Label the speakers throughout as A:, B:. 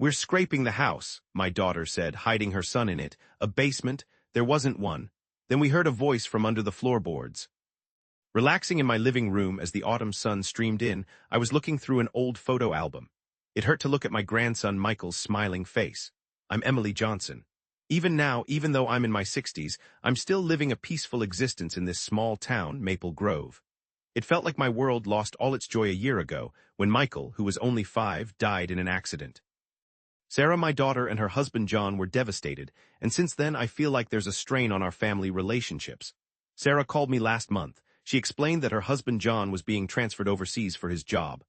A: "We're scraping the house," my daughter said, hiding her son in it. "A basement? There wasn't one." Then we heard a voice from under the floorboards. Relaxing in my living room as the autumn sun streamed in, I was looking through an old photo album. It hurt to look at my grandson Michael's smiling face. I'm Emily Johnson. Even now, even though I'm in my 60s, I'm still living a peaceful existence in this small town, Maple Grove. It felt like my world lost all its joy a year ago, when Michael, who was only 5, died in an accident. Sarah, my daughter, and her husband John were devastated, and since then I feel like there's a strain on our family relationships. Sarah called me last month. She explained that her husband John was being transferred overseas for his job.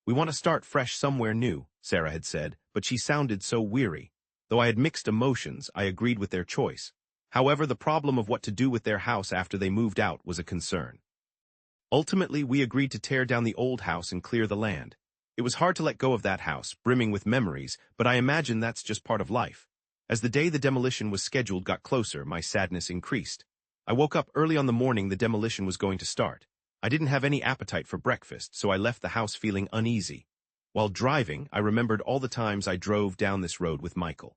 A: "We want to start fresh somewhere new," Sarah had said, but she sounded so weary. Though I had mixed emotions, I agreed with their choice. However, the problem of what to do with their house after they moved out was a concern. Ultimately, we agreed to tear down the old house and clear the land. It was hard to let go of that house, brimming with memories, but I imagine that's just part of life. As the day the demolition was scheduled got closer, my sadness increased. I woke up early on the morning the demolition was going to start. I didn't have any appetite for breakfast, so I left the house feeling uneasy. While driving, I remembered all the times I drove down this road with Michael.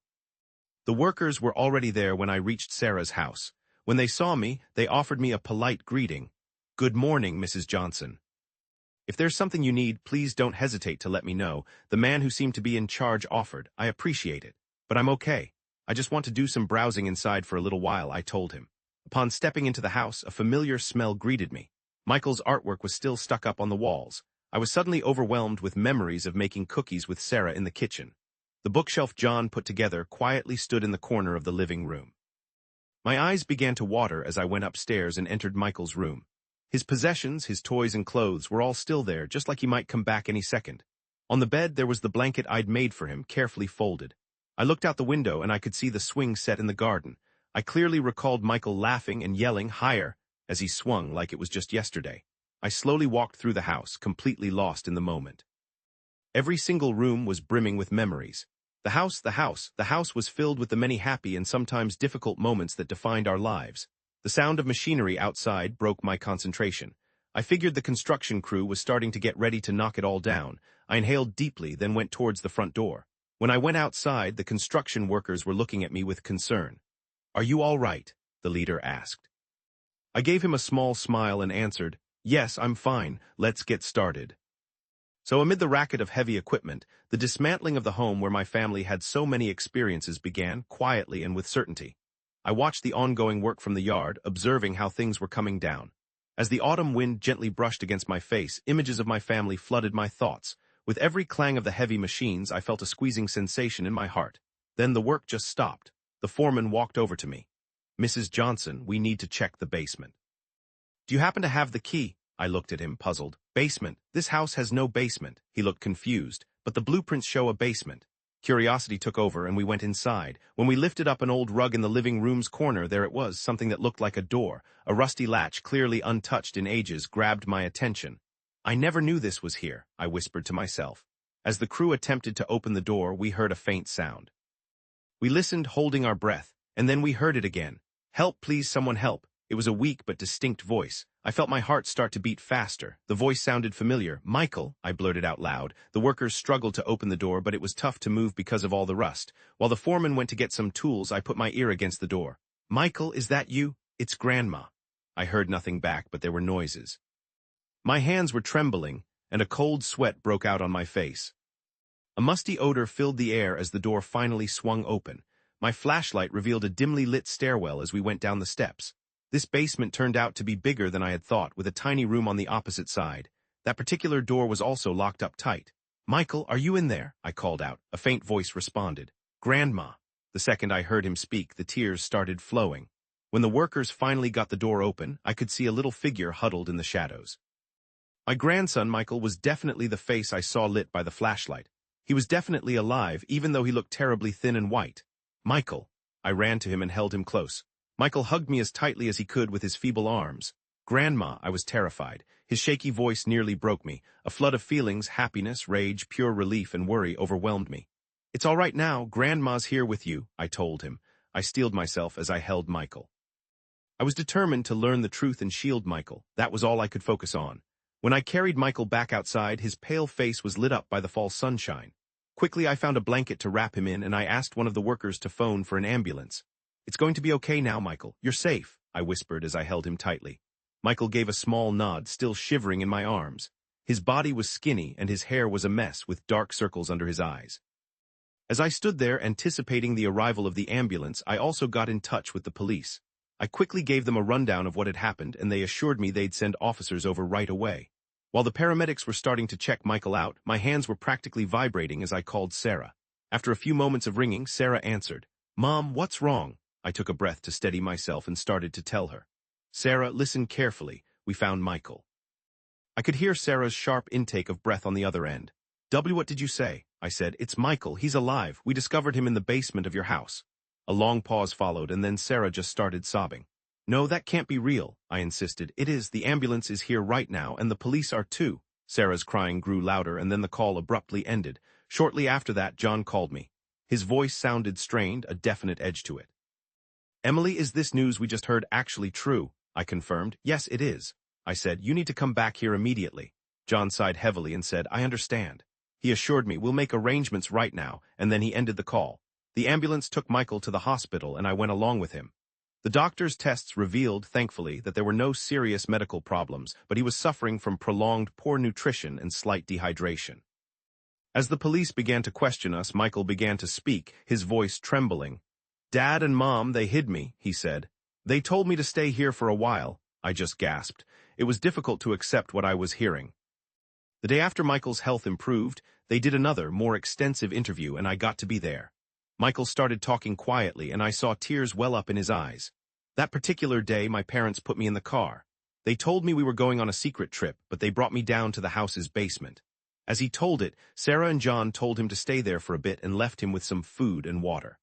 A: The workers were already there when I reached Sarah's house. When they saw me, they offered me a polite greeting. "Good morning, Mrs. Johnson. If there's something you need, please don't hesitate to let me know," the man who seemed to be in charge offered. "I appreciate it. But I'm okay. I just want to do some browsing inside for a little while," I told him. Upon stepping into the house, a familiar smell greeted me. Michael's artwork was still stuck up on the walls. I was suddenly overwhelmed with memories of making cookies with Sarah in the kitchen. The bookshelf John put together quietly stood in the corner of the living room. My eyes began to water as I went upstairs and entered Michael's room. His possessions, his toys and clothes were all still there, just like he might come back any second. On the bed there was the blanket I'd made for him, carefully folded. I looked out the window and I could see the swing set in the garden. I clearly recalled Michael laughing and yelling higher as he swung like it was just yesterday. I slowly walked through the house, completely lost in the moment. Every single room was brimming with memories. The house was filled with the many happy and sometimes difficult moments that defined our lives. The sound of machinery outside broke my concentration. I figured the construction crew was starting to get ready to knock it all down. I inhaled deeply, then went towards the front door. When I went outside, the construction workers were looking at me with concern. "Are you all right?" the leader asked. I gave him a small smile and answered, "Yes, I'm fine. Let's get started." So amid the racket of heavy equipment, the dismantling of the home where my family had so many experiences began, quietly and with certainty. I watched the ongoing work from the yard, observing how things were coming down. As the autumn wind gently brushed against my face, images of my family flooded my thoughts. With every clang of the heavy machines, I felt a squeezing sensation in my heart. Then the work just stopped. The foreman walked over to me. "Mrs. Johnson, we need to check the basement." "Do you happen to have the key?" I looked at him, puzzled. "Basement? This house has no basement." He looked confused, but the blueprints show a basement. Curiosity took over and we went inside. When we lifted up an old rug in the living room's corner, there it was, something that looked like a door. A rusty latch, clearly untouched in ages, grabbed my attention. "I never knew this was here," I whispered to myself. As the crew attempted to open the door, we heard a faint sound. We listened, holding our breath, and then we heard it again. "Help, please, someone help." It was a weak but distinct voice. I felt my heart start to beat faster. The voice sounded familiar. "Michael," I blurted out loud. The workers struggled to open the door, but it was tough to move because of all the rust. While the foreman went to get some tools, I put my ear against the door. "Michael, is that you?" "It's Grandma." I heard nothing back, but there were noises. My hands were trembling, and a cold sweat broke out on my face. A musty odor filled the air as the door finally swung open. My flashlight revealed a dimly lit stairwell as we went down the steps. This basement turned out to be bigger than I had thought, with a tiny room on the opposite side. That particular door was also locked up tight. "Michael, are you in there?" I called out. A faint voice responded. "Grandma." The second I heard him speak, the tears started flowing. When the workers finally got the door open, I could see a little figure huddled in the shadows. My grandson, Michael, was definitely the face I saw lit by the flashlight. He was definitely alive, even though he looked terribly thin and white. "Michael." I ran to him and held him close. Michael hugged me as tightly as he could with his feeble arms. "Grandma," I was terrified. His shaky voice nearly broke me. A flood of feelings, happiness, rage, pure relief, and worry overwhelmed me. "It's all right now. Grandma's here with you," I told him. I steeled myself as I held Michael. I was determined to learn the truth and shield Michael. That was all I could focus on. When I carried Michael back outside, his pale face was lit up by the fall sunshine. Quickly, I found a blanket to wrap him in, and I asked one of the workers to phone for an ambulance. "It's going to be okay now, Michael. You're safe," I whispered as I held him tightly. Michael gave a small nod, still shivering in my arms. His body was skinny, and his hair was a mess, with dark circles under his eyes. As I stood there anticipating the arrival of the ambulance, I also got in touch with the police. I quickly gave them a rundown of what had happened, and they assured me they'd send officers over right away. While the paramedics were starting to check Michael out, my hands were practically vibrating as I called Sarah. After a few moments of ringing, Sarah answered. "Mom, what's wrong?" I took a breath to steady myself and started to tell her. "Sarah, listen carefully. We found Michael." I could hear Sarah's sharp intake of breath on the other end. What did you say?" I said. "It's Michael. He's alive. We discovered him in the basement of your house." A long pause followed, and then Sarah just started sobbing. "No, that can't be real," I insisted. "It is. The ambulance is here right now, and the police are too." Sarah's crying grew louder, and then the call abruptly ended. Shortly after that, John called me. His voice sounded strained, a definite edge to it. "Emily, is this news we just heard actually true?" I confirmed. "Yes, it is." I said. "You need to come back here immediately." John sighed heavily and said, "I understand." He assured me, "We'll make arrangements right now," and then he ended the call. The ambulance took Michael to the hospital, and I went along with him. The doctor's tests revealed, thankfully, that there were no serious medical problems, but he was suffering from prolonged poor nutrition and slight dehydration. As the police began to question us, Michael began to speak, his voice trembling. "Dad and Mom, they hid me," he said. "They told me to stay here for a while." I just gasped. It was difficult to accept what I was hearing. The day after Michael's health improved, they did another, more extensive interview, and I got to be there. Michael started talking quietly, and I saw tears well up in his eyes. That particular day, my parents put me in the car. They told me we were going on a secret trip, but they brought me down to the house's basement. As he told it, Sarah and John told him to stay there for a bit and left him with some food and water.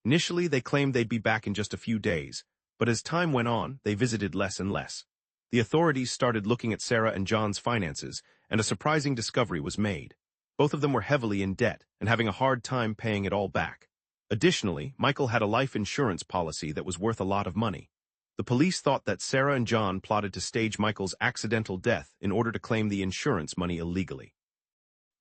A: Initially, they claimed they'd be back in just a few days, but as time went on, they visited less and less. The authorities started looking at Sarah and John's finances, and a surprising discovery was made. Both of them were heavily in debt and having a hard time paying it all back. Additionally, Michael had a life insurance policy that was worth a lot of money. The police thought that Sarah and John plotted to stage Michael's accidental death in order to claim the insurance money illegally.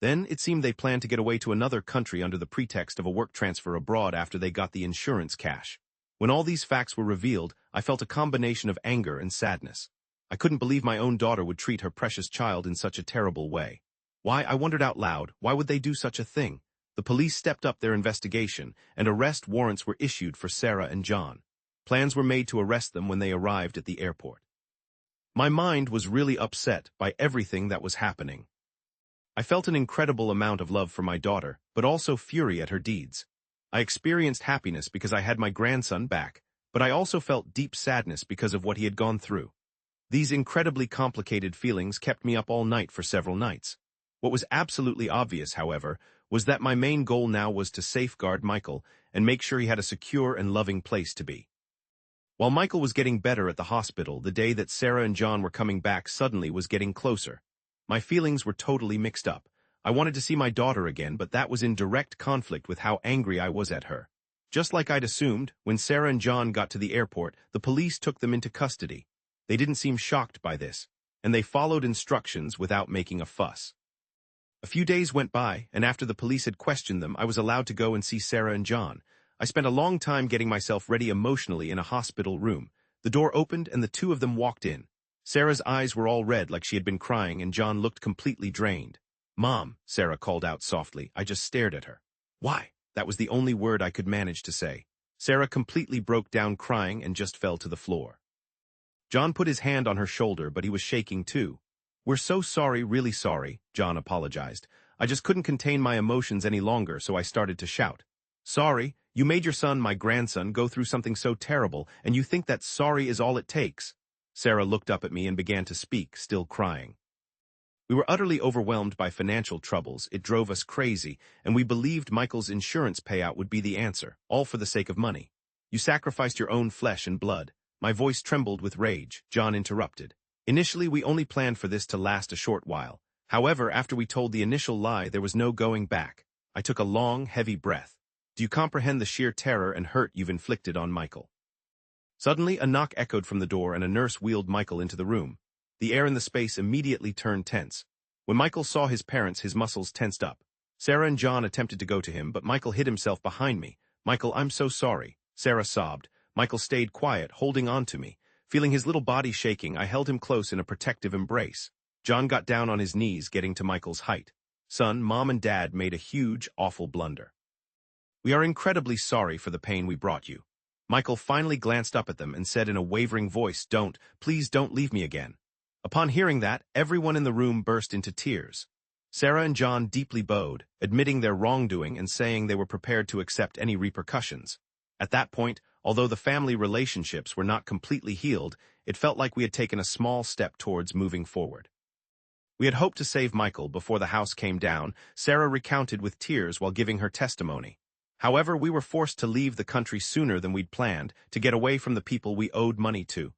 A: Then, it seemed they planned to get away to another country under the pretext of a work transfer abroad after they got the insurance cash. When all these facts were revealed, I felt a combination of anger and sadness. I couldn't believe my own daughter would treat her precious child in such a terrible way. Why, I wondered out loud, why would they do such a thing? The police stepped up their investigation, and arrest warrants were issued for Sarah and John. Plans were made to arrest them when they arrived at the airport. My mind was really upset by everything that was happening. I felt an incredible amount of love for my daughter, but also fury at her deeds. I experienced happiness because I had my grandson back, but I also felt deep sadness because of what he had gone through. These incredibly complicated feelings kept me up all night for several nights. What was absolutely obvious, however, was that my main goal now was to safeguard Michael and make sure he had a secure and loving place to be. While Michael was getting better at the hospital, the day that Sarah and John were coming back suddenly was getting closer. My feelings were totally mixed up. I wanted to see my daughter again, but that was in direct conflict with how angry I was at her. Just like I'd assumed, when Sarah and John got to the airport, the police took them into custody. They didn't seem shocked by this, and they followed instructions without making a fuss. A few days went by, and after the police had questioned them, I was allowed to go and see Sarah and John. I spent a long time getting myself ready emotionally in a hospital room. The door opened, and the two of them walked in. Sarah's eyes were all red like she had been crying, and John looked completely drained. "Mom," Sarah called out softly. I just stared at her. "Why?" That was the only word I could manage to say. Sarah completely broke down crying and just fell to the floor. John put his hand on her shoulder, but he was shaking too. "We're so sorry, really sorry," John apologized. "I just couldn't contain my emotions any longer, so I started to shout. Sorry, you made your son, my grandson, go through something so terrible, and you think that sorry is all it takes?" Sarah looked up at me and began to speak, still crying. We were utterly overwhelmed by financial troubles. It drove us crazy, and we believed Michael's insurance payout would be the answer, all for the sake of money. "You sacrificed your own flesh and blood." My voice trembled with rage. John interrupted. "Initially, we only planned for this to last a short while. However, after we told the initial lie, there was no going back." I took a long, heavy breath. "Do you comprehend the sheer terror and hurt you've inflicted on Michael?" Suddenly, a knock echoed from the door, and a nurse wheeled Michael into the room. The air in the space immediately turned tense. When Michael saw his parents, his muscles tensed up. Sarah and John attempted to go to him, but Michael hid himself behind me. "Michael, I'm so sorry," Sarah sobbed. Michael stayed quiet, holding on to me. Feeling his little body shaking, I held him close in a protective embrace. John got down on his knees, getting to Michael's height. "Son, Mom and Dad made a huge, awful blunder. We are incredibly sorry for the pain we brought you." Michael finally glanced up at them and said in a wavering voice, Please don't leave me again." Upon hearing that, everyone in the room burst into tears. Sarah and John deeply bowed, admitting their wrongdoing and saying they were prepared to accept any repercussions. At that point, although the family relationships were not completely healed, it felt like we had taken a small step towards moving forward. We had hoped to save Michael before the house came down, Sarah recounted with tears while giving her testimony. However, we were forced to leave the country sooner than we'd planned, to get away from the people we owed money to.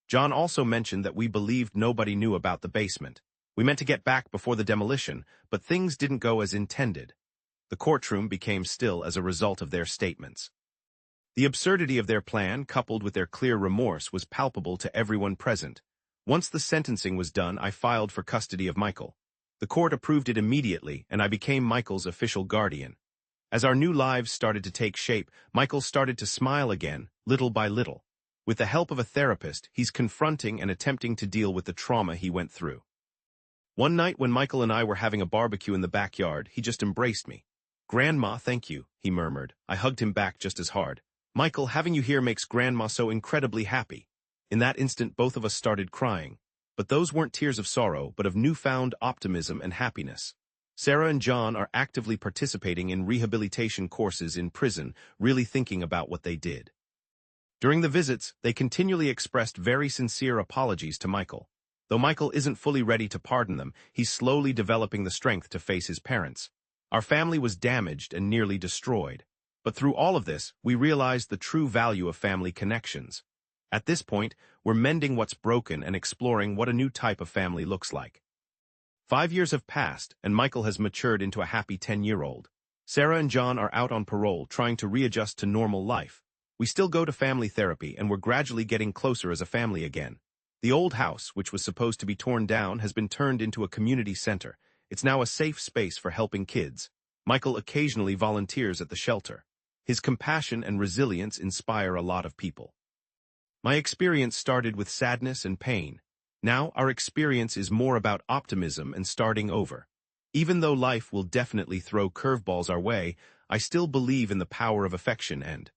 A: John also mentioned that we believed nobody knew about the basement. We meant to get back before the demolition, but things didn't go as intended. The courtroom became still as a result of their statements. The absurdity of their plan, coupled with their clear remorse, was palpable to everyone present. Once the sentencing was done, I filed for custody of Michael. The court approved it immediately, and I became Michael's official guardian. As our new lives started to take shape, Michael started to smile again, little by little. With the help of a therapist, he's confronting and attempting to deal with the trauma he went through. One night when Michael and I were having a barbecue in the backyard, he just embraced me. "Grandma, thank you," he murmured. I hugged him back just as hard. "Michael, having you here makes Grandma so incredibly happy." In that instant, both of us started crying. But those weren't tears of sorrow, but of newfound optimism and happiness. Sarah and John are actively participating in rehabilitation courses in prison, really thinking about what they did. During the visits, they continually expressed very sincere apologies to Michael. Though Michael isn't fully ready to pardon them, he's slowly developing the strength to face his parents. Our family was damaged and nearly destroyed. But through all of this, we realized the true value of family connections. At this point, we're mending what's broken and exploring what a new type of family looks like. 5 years have passed, and Michael has matured into a happy 10-year-old. Sarah and John are out on parole, trying to readjust to normal life. We still go to family therapy, and we're gradually getting closer as a family again. The old house, which was supposed to be torn down, has been turned into a community center. It's now a safe space for helping kids. Michael occasionally volunteers at the shelter. His compassion and resilience inspire a lot of people. My experience started with sadness and pain. Now, our experience is more about optimism and starting over. Even though life will definitely throw curveballs our way, I still believe in the power of affection and